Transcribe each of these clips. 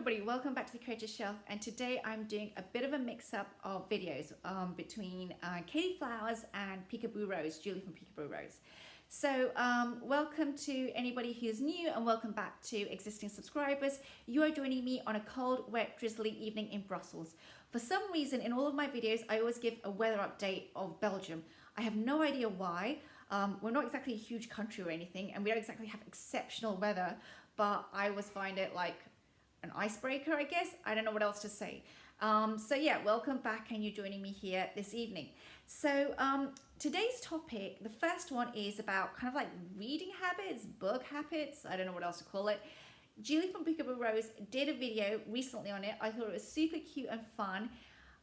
everybody, welcome back to the Creator Shelf, and today I'm doing a bit of a mix-up of videos between Katie Flowers and Peekaboo Rose, Julie from Peekaboo Rose. So welcome to anybody who's new and welcome back to existing subscribers. You are joining me on a cold, wet, drizzly evening in Brussels. For some reason, in all of my videos, I always give a weather update of Belgium. I have no idea why. We're not exactly a huge country or anything, and we don't exactly have exceptional weather, but I always find it like an icebreaker, I guess. I don't know what else to say. So yeah, welcome back, and you're joining me here this evening. So today's topic, the first one is about kind of like reading habits, book habits, I don't know what else to call it. Julie from Peekaboo Rose did a video recently on it. I thought it was super cute and fun.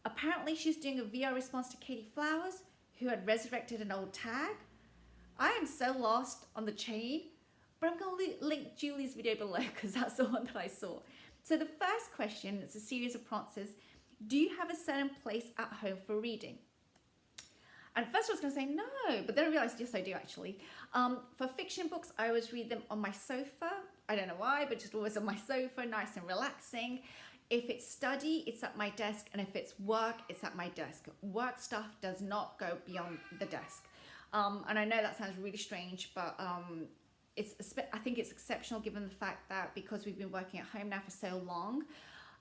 Apparently she's doing a VR response to Katie Flowers, who had resurrected an old tag. I am so lost on the chain, but I'm going to link Julie's video below because that's the one that I saw. So the first question, it's a series of prompts, is, do you have a certain place at home for reading? And first I was going to say no, but then I realized, yes, I do actually. For fiction books, I always read them on my sofa. I don't know why, but just always on my sofa, nice and relaxing. If it's study, it's at my desk, and if it's work, it's at my desk. Work stuff does not go beyond the desk. And I know that sounds really strange, but I think it's exceptional given the fact that because we've been working at home now for so long,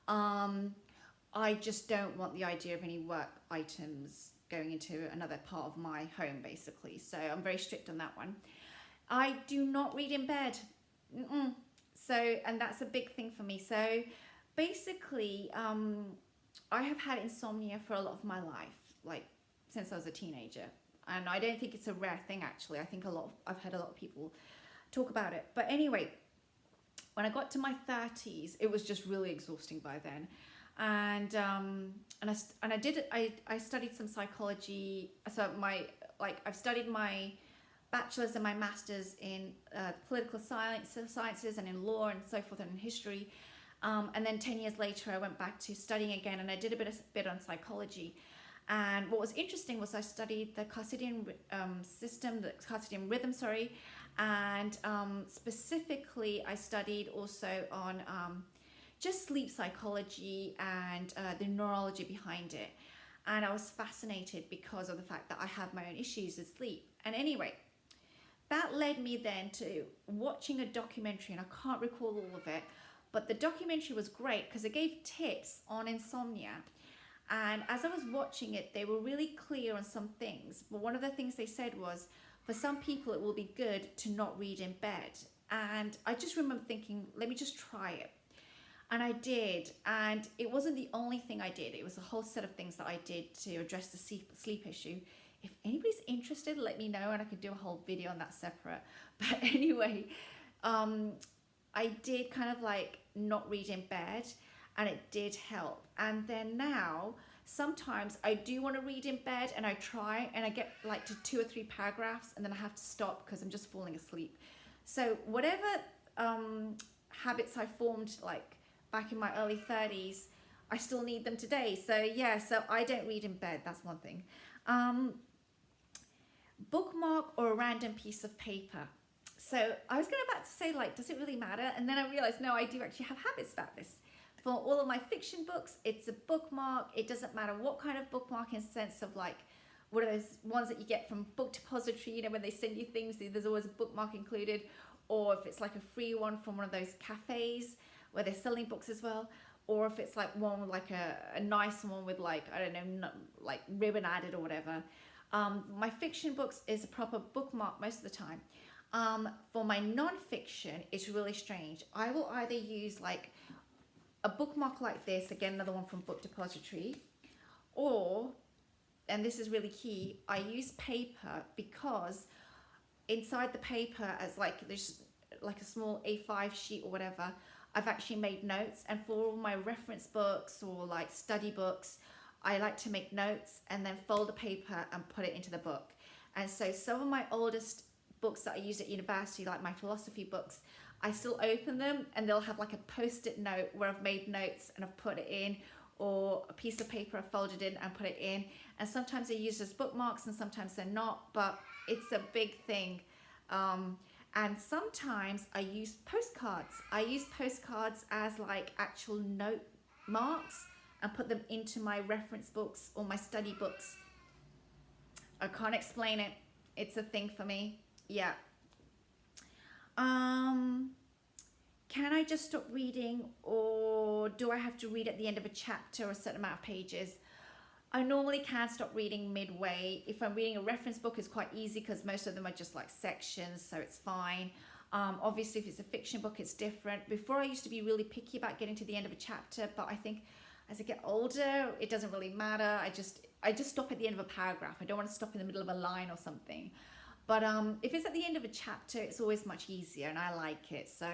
I just don't want the idea of any work items going into another part of my home, basically. So I'm very strict on that one. I do not read in bed. So, and that's a big thing for me. So basically, I have had insomnia for a lot of my life, like since I was a teenager. And I don't think it's a rare thing, actually. I think I've heard a lot of people talk about it. But anyway, when I got to my 30s, it was just really exhausting by then. And I studied some psychology. So I've studied my bachelor's and my master's in political sciences and in law and so forth and in history. And then 10 years later, I went back to studying again, and I did a bit on psychology. And what was interesting was I studied the circadian rhythm, and specifically I studied also on just sleep psychology and the neurology behind it. And I was fascinated because of the fact that I have my own issues with sleep. And anyway, that led me then to watching a documentary, and I can't recall all of it, but the documentary was great because it gave tips on insomnia. And as I was watching it, they were really clear on some things. But one of the things they said was, for some people, it will be good to not read in bed. And I just remember thinking, let me just try it. And I did. And it wasn't the only thing I did. It was a whole set of things that I did to address the sleep issue. If anybody's interested, let me know, and I could do a whole video on that separate. But anyway, I did kind of like not read in bed, and it did help. And then now, sometimes I do want to read in bed, and I try, and I get like to 2 or 3 paragraphs, and then I have to stop because I'm just falling asleep. So whatever habits I formed like back in my early 30s, I still need them today. So yeah, so I don't read in bed, that's one thing. Bookmark or a random piece of paper. So I was about to say, like, does it really matter? And then I realized, no, I do actually have habits about this. For all of my fiction books, it's a bookmark. It doesn't matter what kind of bookmark, in sense of like, what are those ones that you get from Book Depository, you know, when they send you things, there's always a bookmark included. Or if it's like a free one from one of those cafes where they're selling books as well. Or if it's like one with like a nice one with like, I don't know, like ribbon added or whatever. My fiction books is a proper bookmark most of the time. For my non-fiction, it's really strange. I will either use like a bookmark like this, again, another one from Book Depository, or, and this is really key, I use paper because inside the paper, as like there's like a small A5 sheet or whatever, I've actually made notes. And for all my reference books or like study books, I like to make notes and then fold the paper and put it into the book. And so some of my oldest books that I used at university, like my philosophy books, I still open them and they'll have like a post-it note where I've made notes and I've put it in, or a piece of paper I've folded in and put it in. And sometimes they're used as bookmarks and sometimes they're not, but it's a big thing. And sometimes I use postcards. I use postcards as like actual note marks and put them into my reference books or my study books. I can't explain it. It's a thing for me. Yeah. Can I just stop reading, or do I have to read at the end of a chapter or a certain amount of pages? I normally can stop reading midway. If I'm reading a reference book, it's quite easy because most of them are just like sections, so it's fine. Obviously, if it's a fiction book, it's different. Before, I used to be really picky about getting to the end of a chapter, but I think as I get older, it doesn't really matter. I just stop at the end of a paragraph. I don't want to stop in the middle of a line or something. But if it's at the end of a chapter, it's always much easier, and I like it. So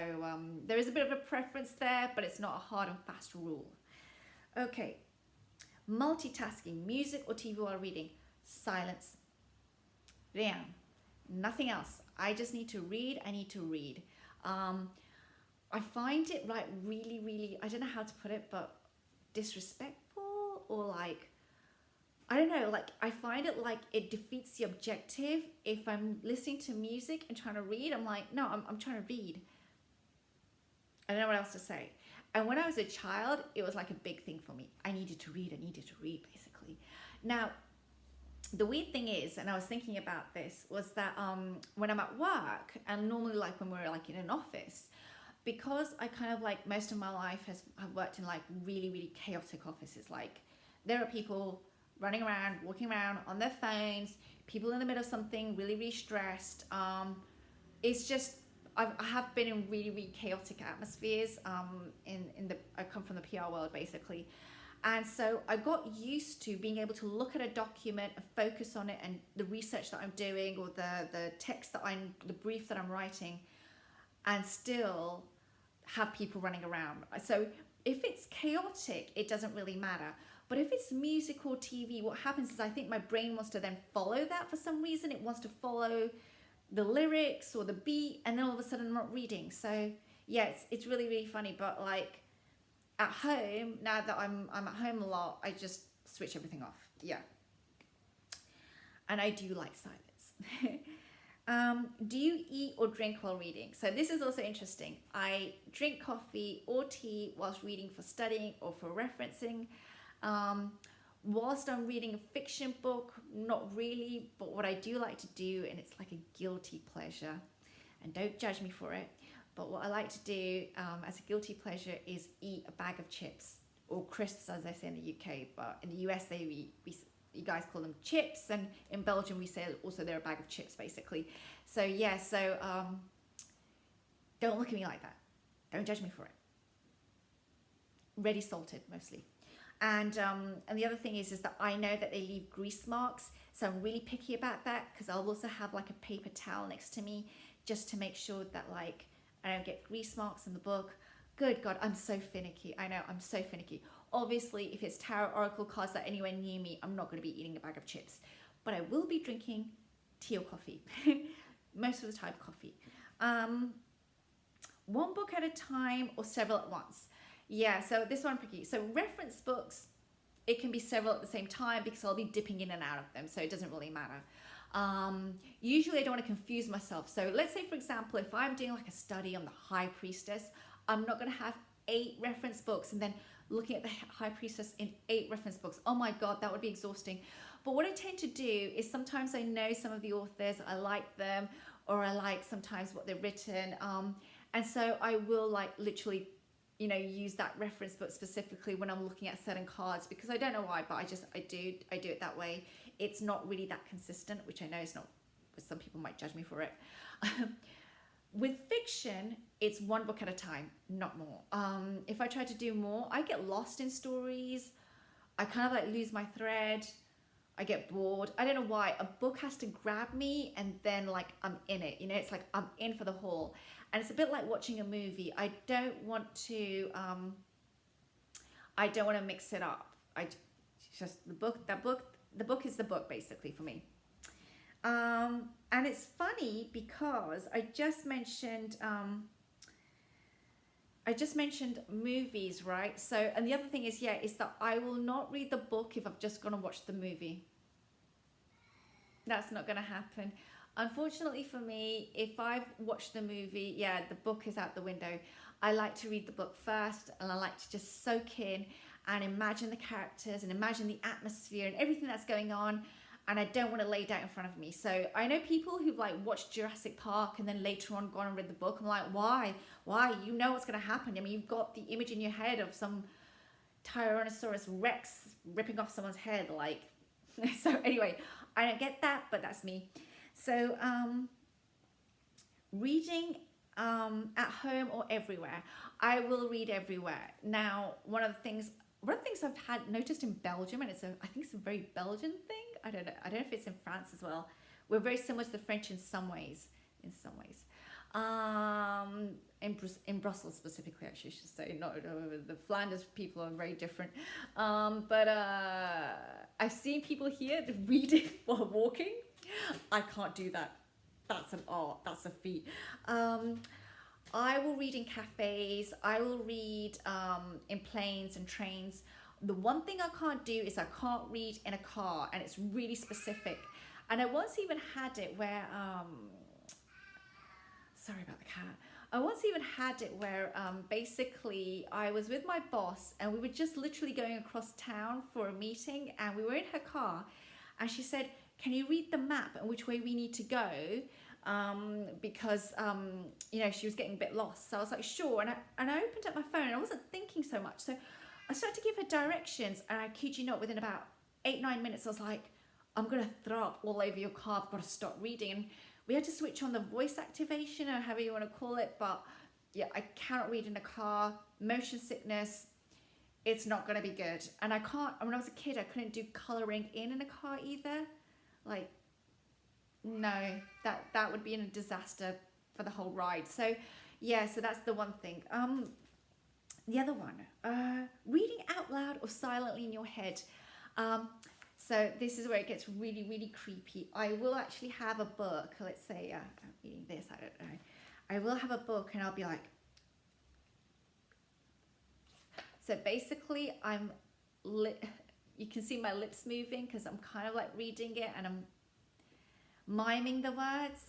there is a bit of a preference there, but it's not a hard and fast rule. Okay. Multitasking, music or TV while reading. Silence. Damn. Nothing else. I just need to read. I need to read. I find it like really, really, I don't know how to put it, but disrespectful, or like, I don't know, like I find it like it defeats the objective. If I'm listening to music and trying to read, I'm like, no, I'm trying to read. I don't know what else to say. And when I was a child, it was like a big thing for me. I needed to read, basically. Now, the weird thing is, and I was thinking about this, was that when I'm at work, and normally like when we're like in an office, because I kind of like most of my life have worked in like really, really chaotic offices. Like there are people running around, walking around on their phones, people in the middle of something, really, really stressed. It's just, I have been in really, really chaotic atmospheres. I come from the PR world basically. And so I got used to being able to look at a document and focus on it and the research that I'm doing, or the text the brief that I'm writing, and still have people running around. So if it's chaotic, it doesn't really matter. But if it's music or TV, what happens is I think my brain wants to then follow that for some reason. It wants to follow the lyrics or the beat, and then all of a sudden I'm not reading. So yeah, it's really, really funny. But like at home, now that I'm at home a lot, I just switch everything off. Yeah. And I do like silence. Do you eat or drink while reading? So this is also interesting. I drink coffee or tea whilst reading for studying or for referencing. Whilst I'm reading a fiction book, not really, but what I do like to do, and it's like a guilty pleasure, and don't judge me for it, but what I like to do as a guilty pleasure is eat a bag of chips, or crisps as they say in the UK, but in the US you guys call them chips, and in Belgium we say also they're a bag of chips basically. So yeah, don't look at me like that. Don't judge me for it. Ready salted mostly. And the other thing is that I know that they leave grease marks, so I'm really picky about that, because I'll also have like a paper towel next to me just to make sure that like I don't get grease marks in the book. Good God, I'm so finicky. I know, I'm so finicky. Obviously, if it's tarot oracle cards that are anywhere near me, I'm not going to be eating a bag of chips, but I will be drinking tea or coffee. Most of the time coffee. One book at a time or several at once? Yeah, so this one I'm picky. So reference books, it can be several at the same time because I'll be dipping in and out of them, so it doesn't really matter. Usually I don't want to confuse myself. So let's say, for example, if I'm doing like a study on the High Priestess, I'm not going to have 8 reference books and then looking at the High Priestess in 8 reference books. Oh my God, that would be exhausting. But what I tend to do is sometimes I know some of the authors, I like them, or I like sometimes what they've written. And so I will like literally, use that reference book specifically when I'm looking at certain cards, because I don't know why, but I do it that way. It's not really that consistent, which I know is not, some people might judge me for it. With fiction, it's one book at a time, not more. If I try to do more, I get lost in stories. I kind of like lose my thread. I get bored. I don't know why. A book has to grab me and then like I'm in it. It's like I'm in for the whole. And it's a bit like watching a movie. I don't want to mix it up. The book is the book basically for me. And it's funny because I just mentioned movies, right? So, and the other thing is that I will not read the book if I've just gone to watch the movie. That's not going to happen. Unfortunately for me, if I've watched the movie, yeah, the book is out the window. I like to read the book first, and I like to just soak in and imagine the characters and imagine the atmosphere and everything that's going on. And I don't want to lay it out in front of me. So I know people who've like watched Jurassic Park and then later on gone and read the book. I'm like, why? Why? You know what's going to happen. I mean, you've got the image in your head of some Tyrannosaurus Rex ripping off someone's head. Like, so anyway, I don't get that, but that's me. So reading at home or everywhere, I will read everywhere. Now, one of the things I've had noticed in Belgium, and I think it's a very Belgian thing. I don't know if it's in France as well. We're very similar to the French in some ways. In Brussels specifically, actually, I should say. Not the Flanders people are very different. But I've seen people here reading while walking. I can't do that. That's an art. That's a feat. I will read in cafes. I will read in planes and trains. The one thing I can't do is I can't read in a car, and it's really specific. And I once even had it where, sorry about the cat. I once even had it where basically I was with my boss and we were just literally going across town for a meeting, and we were in her car, and she said, "Can you read the map and which way we need to go?" Because you know, she was getting a bit lost. So I was like, sure. And I opened up my phone and I wasn't thinking so much. So I started to give her directions, and I kid you not, within about 8-9 minutes, I was like, I'm going to throw up all over your car. I've got to stop reading. And we had to switch on the voice activation, or however you want to call it. But yeah, I cannot read in a car. Motion sickness, it's not going to be good. And I can't, when I was a kid, I couldn't do coloring in a car either. Like, no, that would be a disaster for the whole ride. So yeah, so that's the one thing. The other one, reading out loud or silently in your head. So this is where it gets really, really creepy. I will actually have a book. Let's say I'm reading this, I don't know. I will have a book and I'll be like, so basically you can see my lips moving because I'm kind of like reading it and I'm miming the words,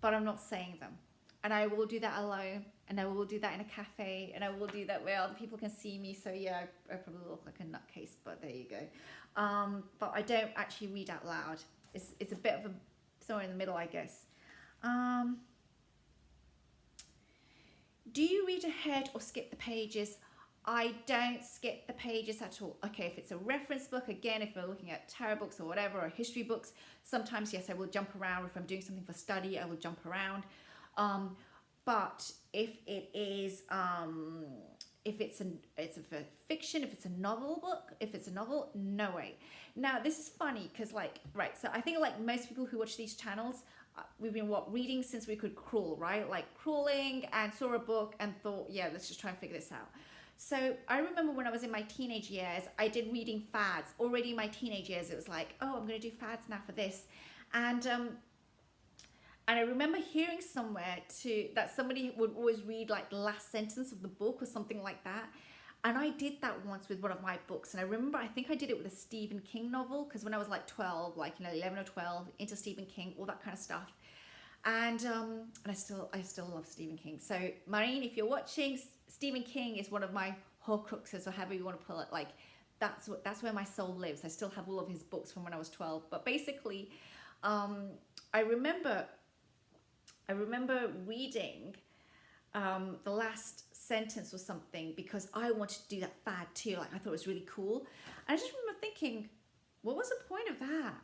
but I'm not saying them. And I will do that alone, and I will do that in a cafe, and I will do that where other people can see me. So yeah, I probably look like a nutcase, but there you go. But I don't actually read out loud. It's a bit of a somewhere in the middle, I guess. Do you read ahead or skip the pages? I don't skip the pages at all. Okay, if it's a reference book, again, if we're looking at tarot books or whatever, or history books, sometimes, yes, I will jump around. If I'm doing something for study, I will jump around. But if it is, if it's a fiction, if it's a novel book, if it's a novel, no way. Now, this is funny because, like, right, so I think like most people who watch these channels, we've been reading since we could crawl, right? Like crawling, and saw a book and thought, yeah, let's just try and figure this out. So I remember when I was in my teenage years, I did reading fads. Already in my teenage years, it was like, oh, I'm going to do fads now for this. And I remember hearing somewhere that somebody would always read like the last sentence of the book or something like that. And I did that once with one of my books. And I remember, I think I did it with a Stephen King novel, because when I was like 12, like, you know, 11 or 12, into Stephen King, all that kind of stuff. And I still love Stephen King. So Marine, if you're watching, Stephen King is one of my Horcruxes, or however you want to pull it. Like, that's where my soul lives. I still have all of his books from when I was 12. But basically, I remember reading the last sentence or something because I wanted to do that fad too. Like, I thought it was really cool. And I just remember thinking, what was the point of that?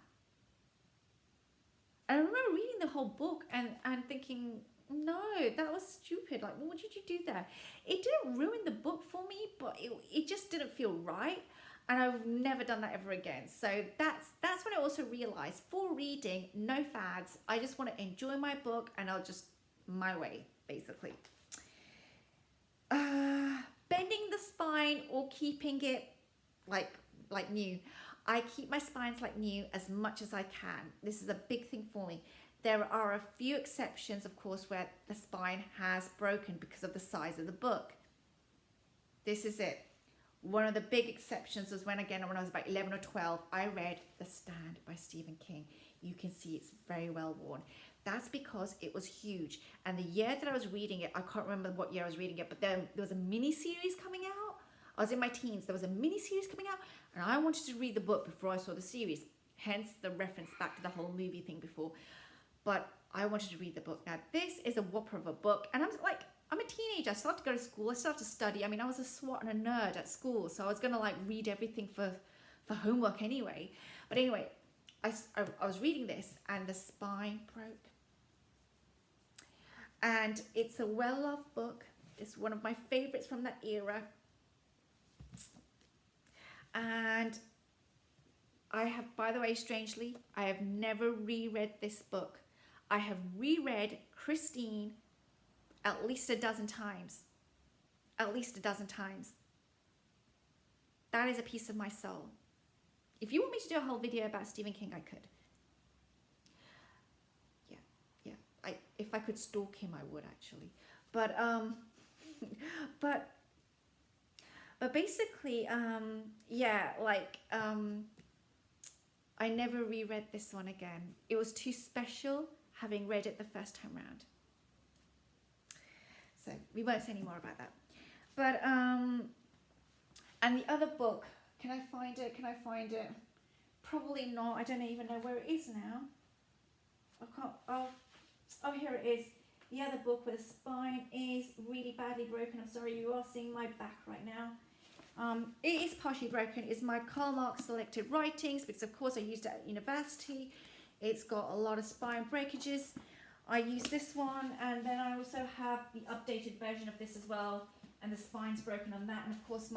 And I remember reading the whole book and thinking, no, that was stupid. Like, what did you do there? It didn't ruin the book for me, but it just didn't feel right. And I've never done that ever again. So that's when I also realized, for reading, no fads. I just want to enjoy my book, and I'll just my way, basically. Bending the spine or keeping it like new. I keep my spines like new as much as I can. This is a big thing for me. There are a few exceptions, of course, where the spine has broken because of the size of the book. This is it. One of the big exceptions was when I was about 11 or 12, I read The Stand by Stephen King. You can see it's very well worn. That's because it was huge. And the year that I was reading it, I can't remember what year I was reading it, but then there was a mini series coming out. I was in my teens. There was a mini series coming out, and I wanted to read the book before I saw the series. Hence the reference back to the whole movie thing before. But I wanted to read the book. Now, this is a whopper of a book, and I'm a teenager. I started to go to school. I started to study. I mean, I was a swot and a nerd at school, so I was going to like read everything for homework anyway. But anyway, I was reading this, and the spine broke. And it's a well-loved book. It's one of my favorites from that era. And I have, by the way, strangely, I have never reread this book. I have reread Christine at least a dozen times. At least a dozen times. That is a piece of my soul. If you want me to do a whole video about Stephen King, I could. If I could stalk him, I would actually. But basically, I never reread this one again. It was too special having read it the first time round. So we won't say any more about that. But and the other book, can I find it? Probably not. I don't even know where it is now. I can't. Oh, here it is. The other book where the spine is really badly broken. I'm sorry, you are seeing my back right now. It is partially broken. It's my Karl Marx selected writings, because of course I used it at university. It's got a lot of spine breakages. I use this one, and then I also have the updated version of this as well, and the spine's broken on that. And of course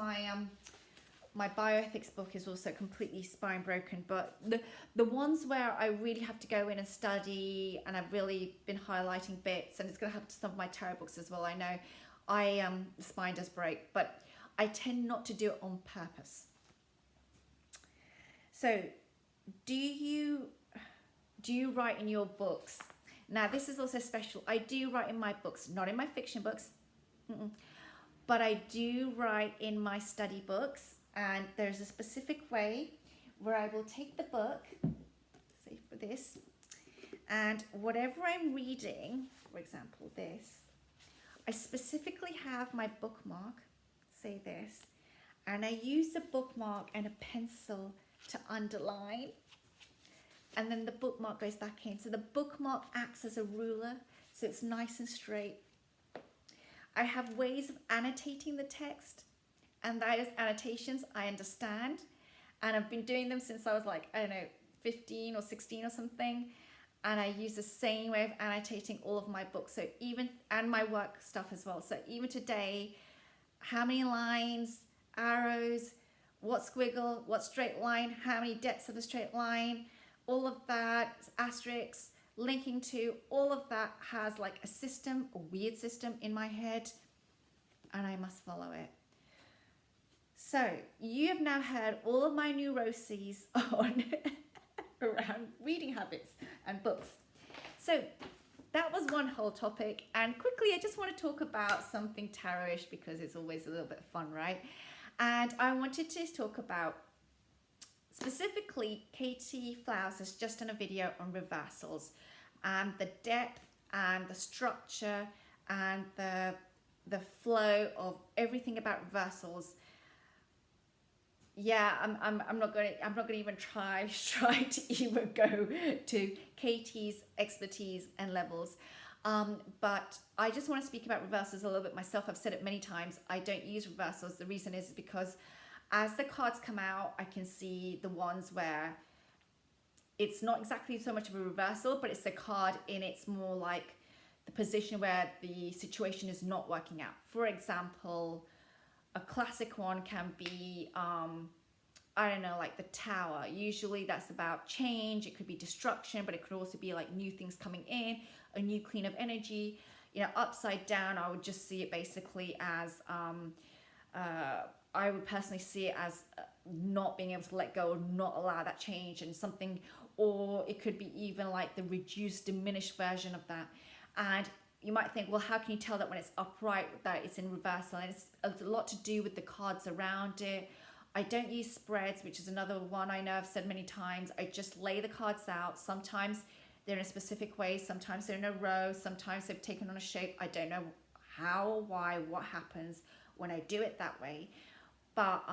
my bioethics book is also completely spine broken, but the ones where I really have to go in and study, and I've really been highlighting bits, and it's going to happen to some of my tarot books as well, I know, the spine does break, but I tend not to do it on purpose. So do you write in your books? Now this is also special. I do write in my books, not in my fiction books, but I do write in my study books. And there's a specific way where I will take the book, say for this, and whatever I'm reading, for example this, I specifically have my bookmark, say this, and I use the bookmark and a pencil to underline, and then the bookmark goes back in. So the bookmark acts as a ruler, so it's nice and straight. I have ways of annotating the text, and those annotations I understand, and I've been doing them since I was like, I don't know, 15 or 16 or something, and I use the same way of annotating all of my books, so even, and my work stuff as well. So even today, how many lines, arrows, what squiggle, what straight line, how many depths of a straight line, all of that, asterisks, linking to, all of that has like a system, a weird system in my head, and I must follow it. So you have now heard all of my neuroses on around reading habits and books. So that was one whole topic, and quickly I just want to talk about something tarot-ish because it's always a little bit fun, right? And I wanted to talk about specifically Katie Flowers has just done a video on reversals and the depth and the structure and the flow of everything about reversals. Yeah, I'm not going to even try to even go to Katie's expertise and levels. But I just want to speak about reversals a little bit myself. I've said it many times. I don't use reversals. The reason is because as the cards come out, I can see the ones where it's not exactly so much of a reversal, but it's the card in it's more like the position where the situation is not working out. For example, a classic one can be, I don't know, like the Tower. Usually that's about change. It could be destruction, but it could also be like new things coming in, a new clean of energy. You know, upside down, I would just see it basically as, I would personally see it as not being able to let go or not allow that change and something, or it could be even like the reduced, diminished version of that. And you might think, well, how can you tell that when it's upright that it's in reversal? And it's a lot to do with the cards around it. I don't use spreads, which is another one I know I've said many times. I just lay the cards out. Sometimes they're in a specific way. Sometimes they're in a row. Sometimes they've taken on a shape. I don't know how, why, what happens when I do it that way. But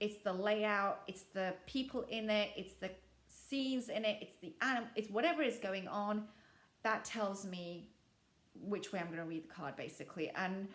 it's the layout, it's the people in it, it's the scenes in it, it's the animal, it's whatever is going on that tells me which way I'm going to read the card, basically. And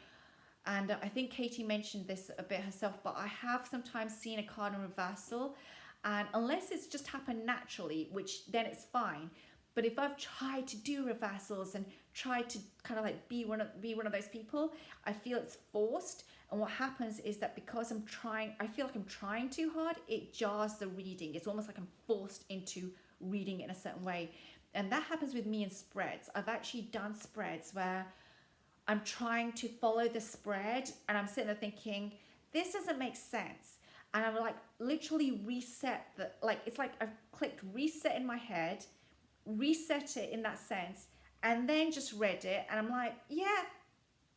I think Katie mentioned this a bit herself, but I have sometimes seen a card in reversal, and unless it's just happened naturally, which then it's fine. But if I've tried to do reversals and tried to kind of like be one of those people, I feel it's forced. And what happens is that because I feel like I'm trying too hard, it jars the reading. It's almost like I'm forced into reading it in a certain way. And that happens with me in spreads. I've actually done spreads where I'm trying to follow the spread and I'm sitting there thinking, this doesn't make sense. And I'm like literally reset it's like I've clicked reset in my head, reset it in that sense, and then just read it. And I'm like, yeah,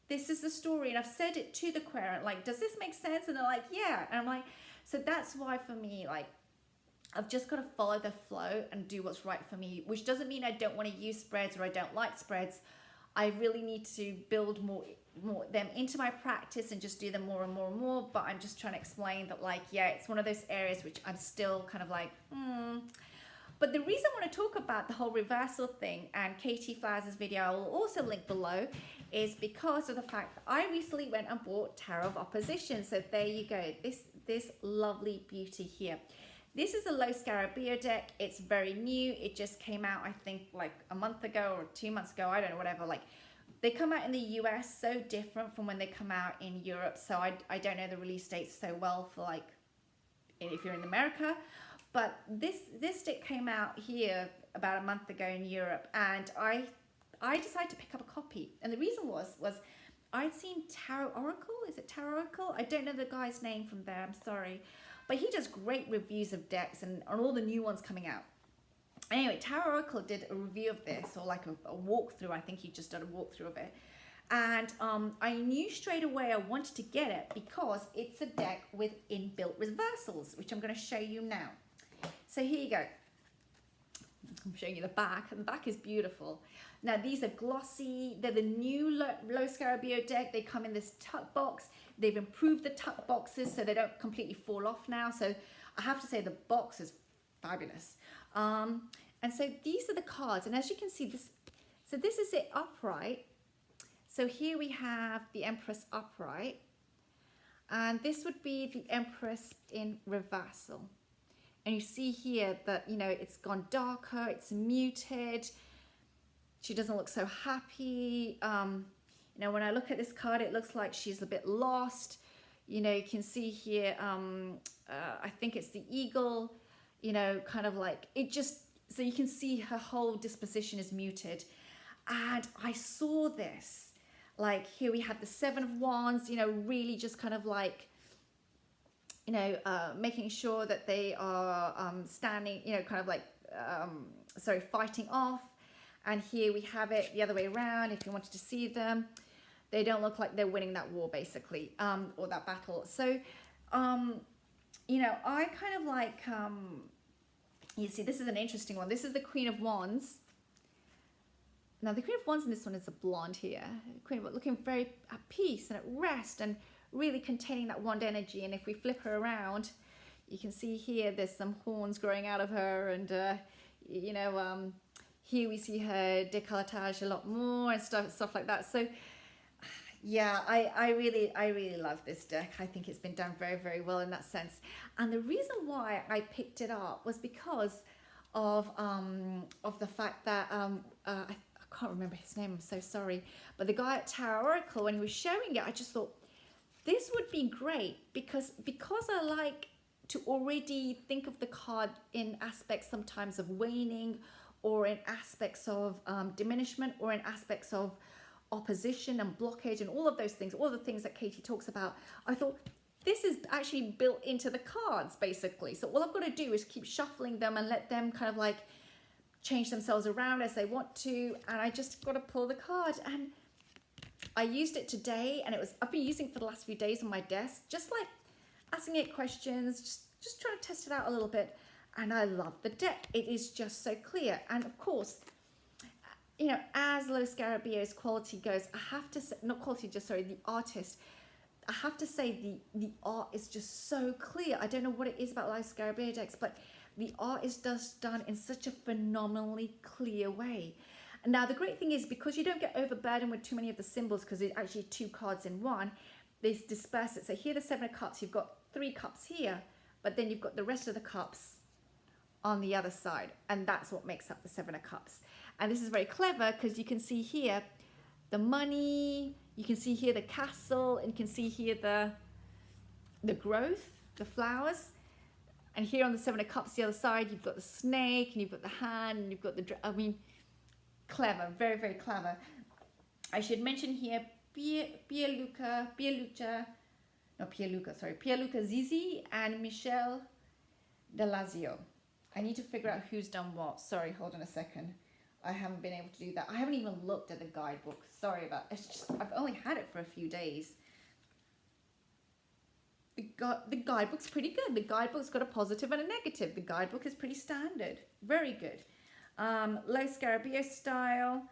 this is the story. And I've said it to the querent, like, does this make sense? And they're like, yeah. And I'm like, so that's why for me, like, I've just got to follow the flow and do what's right for me, which doesn't mean I don't want to use spreads or I don't like spreads. I really need to build more them into my practice and just do them more and more and more. But I'm just trying to explain that, like, yeah, it's one of those areas which I'm still kind of like, But the reason I want to talk about the whole reversal thing, and Katie Flowers' video I will also link below, is because of the fact that I recently went and bought Tarot of Opposition. So there you go, this lovely beauty here. This is a low Scarabeo deck. It's very new. It just came out, I think, like a month ago or 2 months ago. I don't know, whatever. Like, they come out in the US so different from when they come out in Europe. So I don't know the release dates so well for, like, if you're in America. But this deck came out here about a month ago in Europe, and I decided to pick up a copy. And the reason was I'd seen Tarot Oracle. Is it Tarot Oracle? I don't know the guy's name from there. I'm sorry. But he does great reviews of decks and on all the new ones coming out. Anyway, Tarot Oracle did a review of this, or like a walkthrough. I think he just did a walkthrough of it. And I knew straight away I wanted to get it because it's a deck with inbuilt reversals, which I'm going to show you now. So here you go. I'm showing you the back, and the back is beautiful. Now, these are glossy. They're the new low Scarabeo deck. They come in this tuck box. They've improved the tuck boxes so they don't completely fall off now. So I have to say the box is fabulous. And so these are the cards. And as you can see, this is it upright. So here we have the Empress upright. And this would be the Empress in reversal. And you see here that, you know, it's gone darker, it's muted. She doesn't look so happy. You know, when I look at this card, it looks like she's a bit lost. You know, you can see here, I think it's the eagle, you know, kind of like, it just, so you can see her whole disposition is muted. And I saw this, like here we have the Seven of Wands, you know, really just kind of like, you know, making sure that they are standing, you know, kind of like, fighting off. And here we have it the other way around. If you wanted to see them, they don't look like they're winning that war, basically, or that battle. So, you know, I kind of like, you see, this is an interesting one. This is the Queen of Wands. Now, the Queen of Wands in this one is a blonde here. Queen of Wands looking very at peace and at rest and really containing that wand energy. And if we flip her around, you can see here there's some horns growing out of her, and you know, here we see her décolletage a lot more and stuff like that. So yeah, I really love this deck. I think it's been done very, very well in that sense. And the reason why I picked it up was because of the fact that I can't remember his name, I'm so sorry, but the guy at Tarot Oracle, when he was showing it, I just thought this would be great because I like to already think of the card in aspects sometimes of waning, or in aspects of diminishment, or in aspects of opposition and blockage and all of those things, all the things that Katie talks about. I thought this is actually built into the cards, basically. So all I've got to do is keep shuffling them and let them kind of like change themselves around as they want to. And I just got to pull the card. And I used it today, and I've been using it for the last few days on my desk, just like asking it questions, just trying to test it out a little bit. And I love the deck. It is just so clear. And of course, you know, as Los Garabia's quality goes, I have to say, not quality, just sorry, the artist, I have to say the art is just so clear. I don't know what it is about Los Garabia decks, but the art is just done in such a phenomenally clear way. And now the great thing is, because you don't get overburdened with too many of the symbols, because it's actually 2 cards in one, they disperse it. So here the 7 of cups, you've got 3 cups here, but then you've got the rest of the cups on the other side, and that's what makes up the 7 of cups. And this is very clever, because you can see here the money, you can see here the castle, and you can see here the growth, the flowers. And here on the 7 of cups, the other side, you've got the snake, and you've got the hand, and you've got the, I mean, clever, very, very clever. I should mention here Pierluca Zizi and Michel Delazio. I need to figure out who's done what. Sorry, hold on a second. I haven't been able to do that. I haven't even looked at the guidebook. Sorry about it. It's just, I've only had it for a few days. The guidebook's pretty good. The guidebook's got a positive and a negative. The guidebook is pretty standard. Very good. Los Garabia style.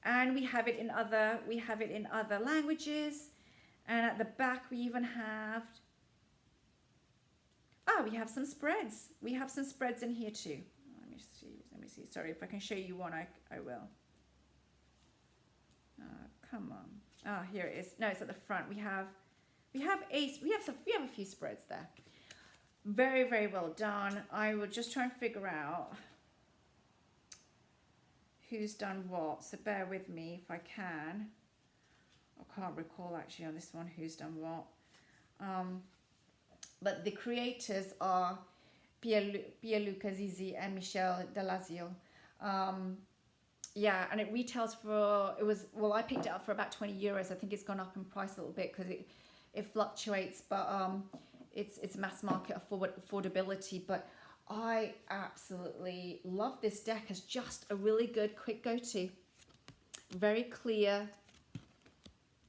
And we have it in other languages. And at the back we even have, we have some spreads. We have some spreads in here too. Let me see. Sorry, if I can show you one, I will. Come on. Here it is. No, it's at the front. We have a few spreads there. Very, very well done. I will just try and figure out who's done what. So bear with me if I can. I can't recall actually on this one who's done what. But the creators are Pierluca Zizi and Michel Delazio. Yeah, and it retails for, I picked it up for about 20 euros. I think it's gone up in price a little bit because it fluctuates, but it's mass market affordability. But I absolutely love this deck as just a really good quick go-to. Very clear.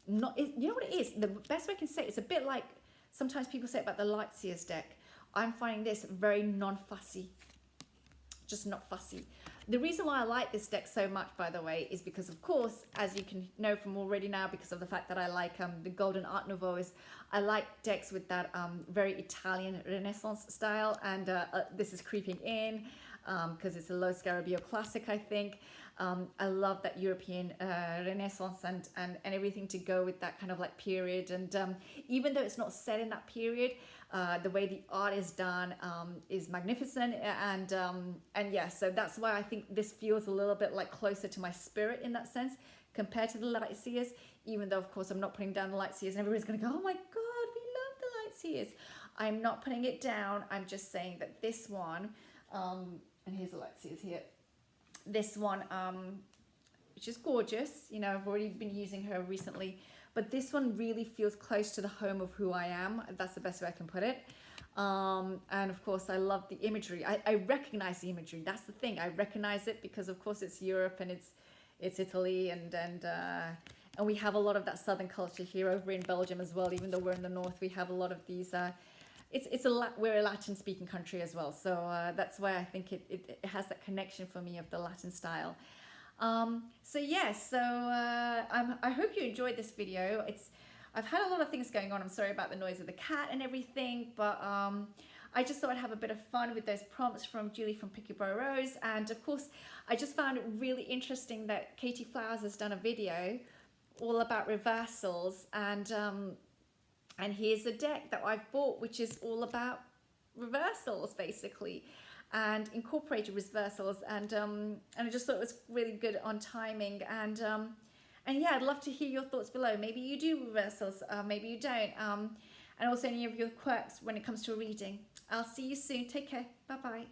You know what it is? The best way I can say it, it's a bit like sometimes people say about the Light Seers deck. I'm finding this very non-fussy, just not fussy. The reason why I like this deck so much, by the way, is because, of course, as you can know from already now, because of the fact that I like the Golden Art Nouveau, is I like decks with that very Italian Renaissance style, and this is creeping in because it's a Los Garabia classic, I think. I love that European Renaissance and everything to go with that kind of like period. And even though it's not set in that period, the way the art is done is magnificent. And yeah, so that's why I think this feels a little bit like closer to my spirit in that sense compared to the Light Seers, even though of course I'm not putting down the Light Seers and everybody's going to go, oh my God, we love the Light Seers. I'm not putting it down. I'm just saying that this one, and here's the Light Seers here. This one, which is gorgeous, you know, I've already been using her recently, but this one really feels close to the home of who I am. That's the best way I can put it. And of course, I love the imagery. I recognize the imagery. That's the thing. I recognize it because, of course, it's Europe and it's Italy, and we have a lot of that southern culture here over in Belgium as well. Even though we're in the north, we have a lot of these. We're a Latin-speaking country as well, so that's why I think it has that connection for me of the Latin style. So yes, I hope you enjoyed this video. I've had a lot of things going on. I'm sorry about the noise of the cat and everything, but I just thought I'd have a bit of fun with those prompts from Julie from Peekaboo Rose, and of course, I just found it really interesting that Katie Flowers has done a video all about reversals, and here's a deck that I've bought, which is all about reversals, basically, and incorporated reversals. And I just thought it was really good on timing. And yeah, I'd love to hear your thoughts below. Maybe you do reversals, maybe you don't. And also any of your quirks when it comes to a reading. I'll see you soon. Take care. Bye-bye.